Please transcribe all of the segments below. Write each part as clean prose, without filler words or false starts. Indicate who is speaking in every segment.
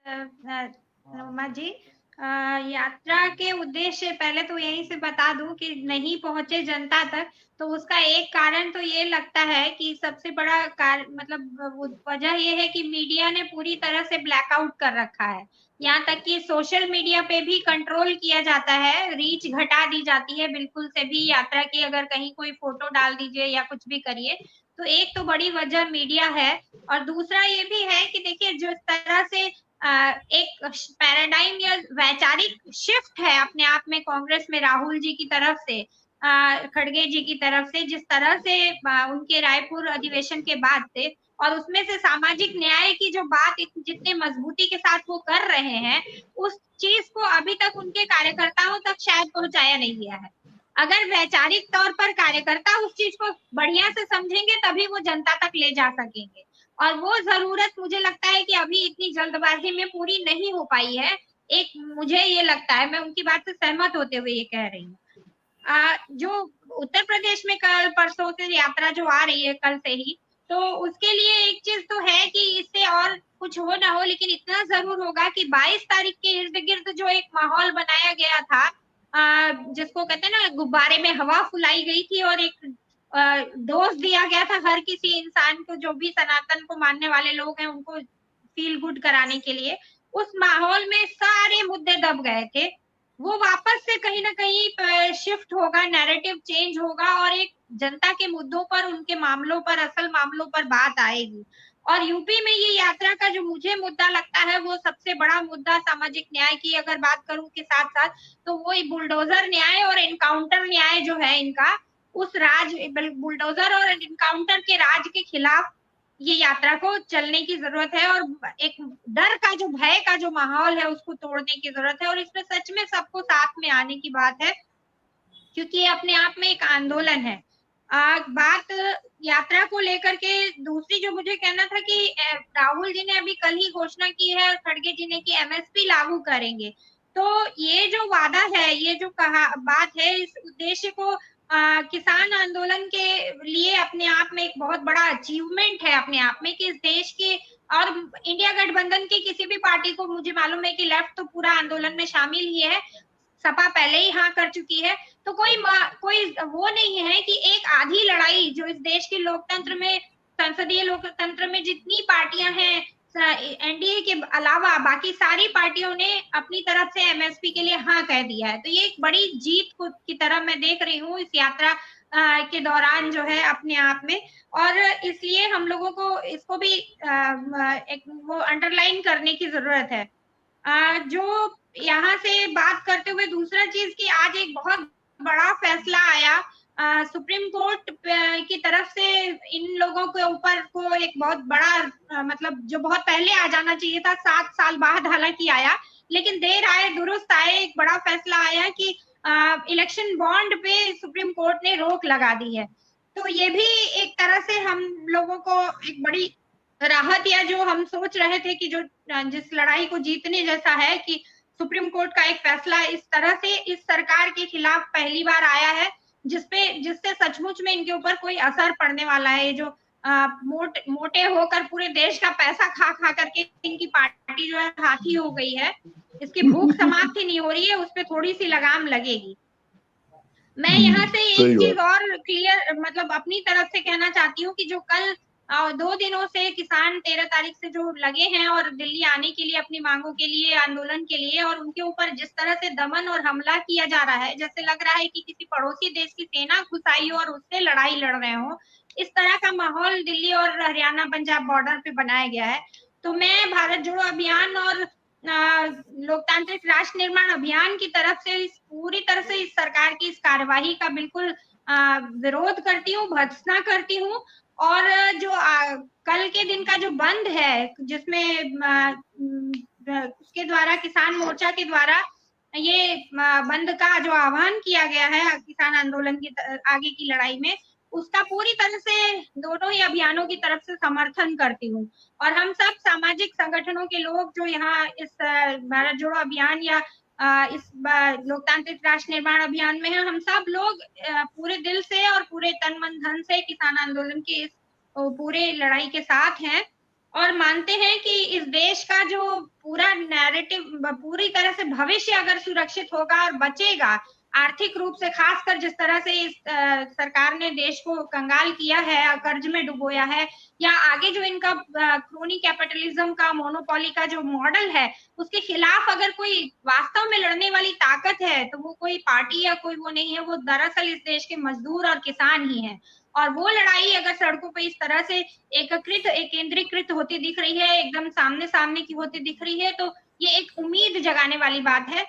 Speaker 1: उमा जी, यात्रा के उद्देश्य पहले तो यहीं से बता दूं कि नहीं पहुंचे जनता तक, तो उसका एक कारण तो ये लगता है कि सबसे बड़ा मतलब वजह ये है कि मीडिया ने पूरी तरह से ब्लैकआउट कर रखा है। यहाँ तक कि सोशल मीडिया पे भी कंट्रोल किया जाता है, रीच घटा दी जाती है बिल्कुल से भी यात्रा की। अगर कहीं कोई फोटो डाल दीजिए या कुछ भी करिए, तो एक तो बड़ी वजह मीडिया है। और दूसरा ये भी है कि देखिए, जिस तरह से एक पैराडाइम या वैचारिक शिफ्ट है अपने आप में कांग्रेस में राहुल जी की तरफ से, खड़गे जी की तरफ से, जिस तरह से उनके रायपुर अधिवेशन के बाद से, और उसमें से सामाजिक न्याय की जो बात जितने मजबूती के साथ वो कर रहे हैं, उस चीज को अभी तक उनके कार्यकर्ताओं तक शायद पहुंचाया नहीं गया है। अगर वैचारिक तौर पर कार्यकर्ता उस चीज को बढ़िया से समझेंगे तभी वो जनता तक ले जा सकेंगे, और वो जरूरत मुझे लगता है कि अभी इतनी जल्दबाजी में पूरी नहीं हो पाई है। एक मुझे ये लगता है, मैं उनकी बात से सहमत होते हुए ये कह रही हूँ। जो उत्तर प्रदेश में कल परसों से यात्रा जो आ रही है कल से ही, तो उसके लिए एक चीज तो है कि इससे और कुछ हो ना हो, लेकिन इतना जरूर होगा कि 22 तारीख के इर्द गिर्द जो एक माहौल बनाया गया था, जिसको कहते हैं ना, गुब्बारे में हवा फुलाई गई थी और एक दोष दिया गया था हर किसी इंसान को, जो भी सनातन को मानने वाले लोग हैं उनको फील गुड कराने के लिए। उस माहौल में सारे मुद्दे दब गए थे। वो वापस से कहीं ना कहीं शिफ्ट होगा, नैरेटिव चेंज होगा, और एक जनता के मुद्दों पर, उनके मामलों पर, असल मामलों पर बात आएगी। और यूपी में ये यात्रा का जो मुझे मुद्दा लगता है, वो सबसे बड़ा मुद्दा सामाजिक न्याय की अगर बात करूं के साथ साथ, तो वो बुलडोजर न्याय और एनकाउंटर न्याय जो है इनका, उस राज बुलडोजर और एनकाउंटर के राज के खिलाफ ये यात्रा को चलने की जरूरत है। और एक डर का जो, भय का जो माहौल है, उसको तोड़ने की जरूरत है, और इसमें सच में सबको साथ में आने की बात है, क्योंकि ये अपने आप में एक आंदोलन है। बात यात्रा को लेकर के दूसरी जो मुझे कहना था कि राहुल जी ने अभी कल ही घोषणा की है और खड़गे जी ने कि एमएसपी लागू करेंगे। तो ये जो वादा है, ये जो कहा बात है, इस उद्देश्य को किसान आंदोलन के लिए अपने आप में एक बहुत बड़ा अचीवमेंट है अपने आप में, कि इस देश के और इंडिया गठबंधन की किसी भी पार्टी को, मुझे मालूम है कि लेफ्ट तो पूरा आंदोलन में शामिल ही है, सपा पहले ही हाँ कर चुकी है, तो कोई वो नहीं है कि एक आधी लड़ाई जो इस देश के लोकतंत्र में, संसदीय लोकतंत्र में जितनी पार्टियां हैं, एनडीए के अलावा बाकी सारी पार्टियों ने अपनी तरफ से एमएसपी के लिए हाँ कह दिया है। तो ये एक बड़ी जीत की तरह मैं देख रही हूँ इस यात्रा के दौरान जो है अपने आप में। और इसलिए हम लोगों को इसको भी एक वो अंडरलाइन करने की जरूरत है। जो यहाँ से बात करते हुए दूसरा चीज कि आज एक बहुत बड़ा फैसला आया सुप्रीम कोर्ट की तरफ से, इन लोगों के ऊपर को एक बहुत बड़ा मतलब जो बहुत पहले आ जाना चाहिए था, 7 साल बाद हालांकि आया, लेकिन देर आए दुरुस्त आए, एक बड़ा फैसला आया कि इलेक्शन बॉन्ड पे सुप्रीम कोर्ट ने रोक लगा दी है। तो ये भी एक तरह से हम लोगों को एक बड़ी राहत, या जो हम सोच रहे थे कि जो जिस लड़ाई को जीतने जैसा है, कि सुप्रीम कोर्ट का एक फैसला इस तरह से इस सरकार के खिलाफ पहली बार आया है, जिससे सचमुच में इनके ऊपर कोई असर पड़ने वाला है। जो मोटे होकर पूरे देश का पैसा खा खा करके इनकी पार्टी जो है हाथी हो गई है, इसकी भूख समाप्त ही नहीं हो रही है, उस पर थोड़ी सी लगाम लगेगी। मैं यहाँ से एक
Speaker 2: सही
Speaker 1: चीज
Speaker 2: बात।
Speaker 1: और क्लियर मतलब अपनी तरफ से कहना चाहती हूँ कि जो कल 2 दिनों से किसान 13 तारीख से जो लगे हैं और दिल्ली आने के लिए, अपनी मांगों के लिए, आंदोलन के लिए, और उनके ऊपर जिस तरह से दमन और हमला किया जा रहा है, जैसे लग रहा है कि किसी पड़ोसी देश की सेना घुस आई हो और उससे लड़ाई लड़ रहे हो, इस तरह का माहौल दिल्ली और हरियाणा पंजाब बॉर्डर पे बनाया गया है। तो मैं भारत जोड़ो अभियान और लोकतांत्रिक राष्ट्र निर्माण अभियान की तरफ से इस पूरी तरह से इस सरकार की इस कार्यवाही का बिल्कुल विरोध करती हूँ, भर्त्सना करती हूँ। और जो कल के दिन का जो बंद है, जिसमें उसके द्वारा, किसान मोर्चा के द्वारा ये बंद का जो आह्वान किया गया है किसान आंदोलन की आगे की लड़ाई में, उसका पूरी तरह से दोनों ही अभियानों की तरफ से समर्थन करती हूँ। और हम सब सामाजिक संगठनों के लोग जो यहाँ इस भारत जोड़ो अभियान या इस लोकतांत्रिक राष्ट्र निर्माण अभियान में है, हम सब लोग पूरे दिल से और पूरे तन मन धन से किसान आंदोलन की इस पूरे लड़ाई के साथ हैं। और मानते हैं कि इस देश का जो पूरा नैरेटिव, पूरी तरह से भविष्य अगर सुरक्षित होगा और बचेगा आर्थिक रूप से, खासकर जिस तरह से इस सरकार ने देश को कंगाल किया है, कर्ज में डुबोया है, या आगे जो इनका क्रोनी कैपिटलिज्म का, मोनोपोली का जो मॉडल है, उसके खिलाफ अगर कोई वास्तव में लड़ने वाली ताकत है तो वो कोई पार्टी या कोई वो नहीं है, वो दरअसल इस देश के मजदूर और किसान ही है। और वो लड़ाई अगर सड़कों पे इस तरह से केंद्रीकृत होती दिख रही है, एकदम सामने सामने की होती दिख रही है, तो ये एक उम्मीद जगाने वाली बात है।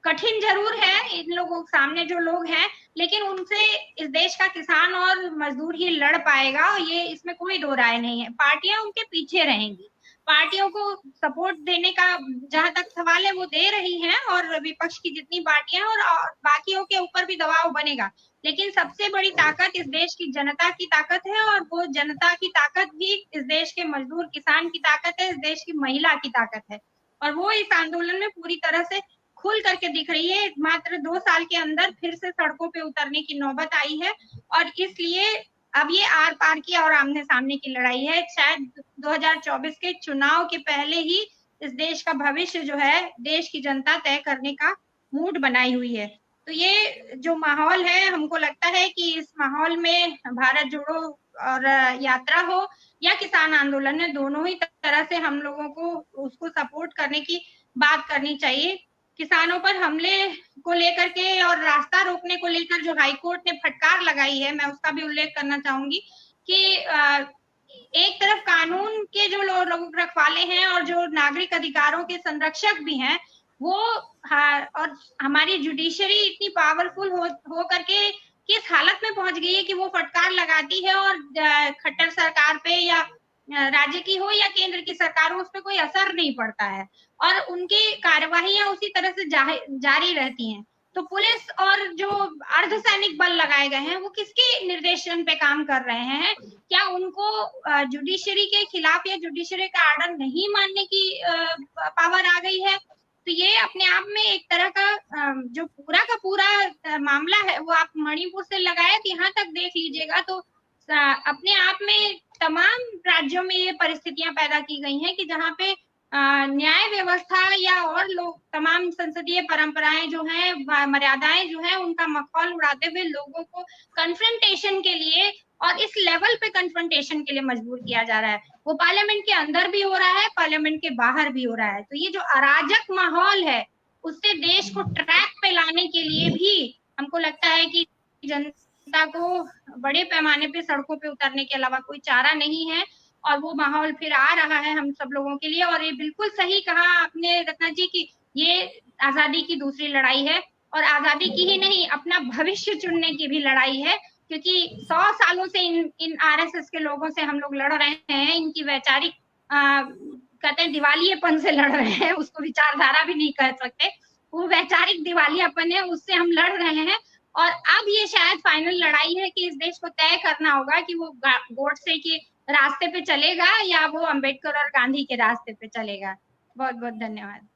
Speaker 1: कठिन जरूर है इन लोगों के सामने जो लोग हैं, लेकिन उनसे इस देश का किसान और मजदूर ही लड़ पाएगा, ये इसमें कोई दो राय नहीं है। पार्टियां उनके पीछे रहेंगी, पार्टियों को सपोर्ट देने का जहां तक सवाल है वो दे रही हैं, और विपक्ष की जितनी पार्टियां और बाकियों के ऊपर भी दबाव बनेगा, लेकिन सबसे बड़ी ताकत इस देश की जनता की ताकत है, और वो जनता की ताकत भी इस देश के मजदूर किसान की ताकत है, इस देश की महिला की ताकत है, और वो इस आंदोलन में पूरी तरह से खुल करके दिख रही है। मात्र 2 साल के अंदर फिर से सड़कों पे उतरने की नौबत आई है, और इसलिए अब ये आर पार की और आमने सामने की लड़ाई है। शायद 2024 के चुनाव के पहले ही इस देश का भविष्य जो है देश की जनता तय करने का मूड बनाई हुई है। तो ये जो माहौल है, हमको लगता है कि इस माहौल में भारत जोड़ो और यात्रा हो या किसान आंदोलन है, दोनों ही तरह से हम लोगों को उसको सपोर्ट करने की बात करनी चाहिए। किसानों पर हमले को लेकर के और रास्ता रोकने को लेकर जो हाईकोर्ट ने फटकार लगाई है, मैं उसका भी उल्लेख करना चाहूंगी कि एक तरफ कानून के जो लोग रखवाले हैं और जो नागरिक अधिकारों के संरक्षक भी हैं, वो और हमारी जुडिशरी इतनी पावरफुल हो करके किस हालत में पहुंच गई है कि वो फटकार लगाती है और खट्टर सरकार पे या राज्य की हो या केंद्र की सरकार हो, उस पर कोई असर नहीं पड़ता है, और उनकी कार्यवाहियां उसी तरह से जारी रहती हैं। तो पुलिस और जो अर्धसैनिक बल लगाए गए हैं वो किसके निर्देशन पे काम कर रहे हैं? क्या उनको जुडिशरी के खिलाफ या जुडिशरी का आर्डर नहीं मानने की पावर आ गई है? तो ये अपने आप में एक तरह का जो पूरा का पूरा मामला है, वो आप मणिपुर से लगाए यहाँ तक देख लीजिएगा, तो अपने आप में तमाम राज्यों में ये परिस्थितियां पैदा की गई हैं कि जहाँ पे न्याय व्यवस्था या और लोग तमाम संसदीय परंपराएं जो हैं, मर्यादाएं जो हैं, उनका मखौल उड़ाते हुए लोगों को कन्फ्रंटेशन के लिए और इस लेवल पे कन्फ्रंटेशन के लिए मजबूर किया जा रहा है। वो पार्लियामेंट के अंदर भी हो रहा है, पार्लियामेंट के बाहर भी हो रहा है। तो ये जो अराजक माहौल है, उससे देश को ट्रैक पे लाने के लिए भी हमको लगता है कि जनता को बड़े पैमाने पे सड़कों पे उतरने के अलावा कोई चारा नहीं है, और वो माहौल फिर आ रहा है हम सब लोगों के लिए। और ये बिल्कुल सही कहा आपने रत्ना जी की ये आजादी की दूसरी लड़ाई है, और आजादी की ही नहीं, अपना भविष्य चुनने की भी लड़ाई है, क्योंकि 100 सालों से इन आरएसएस के लोगों से हम लोग लड़ रहे हैं, इनकी वैचारिक कहते हैं दिवालियेपन से लड़ रहे हैं, उसको विचारधारा भी नहीं कह सकते, वो वैचारिक दिवालियापन है, उससे हम लड़ रहे हैं। और अब ये शायद फाइनल लड़ाई है कि इस देश को तय करना होगा कि वो गोडसे के रास्ते पे चलेगा या वो अंबेडकर और गांधी के रास्ते पे चलेगा। बहुत बहुत धन्यवाद।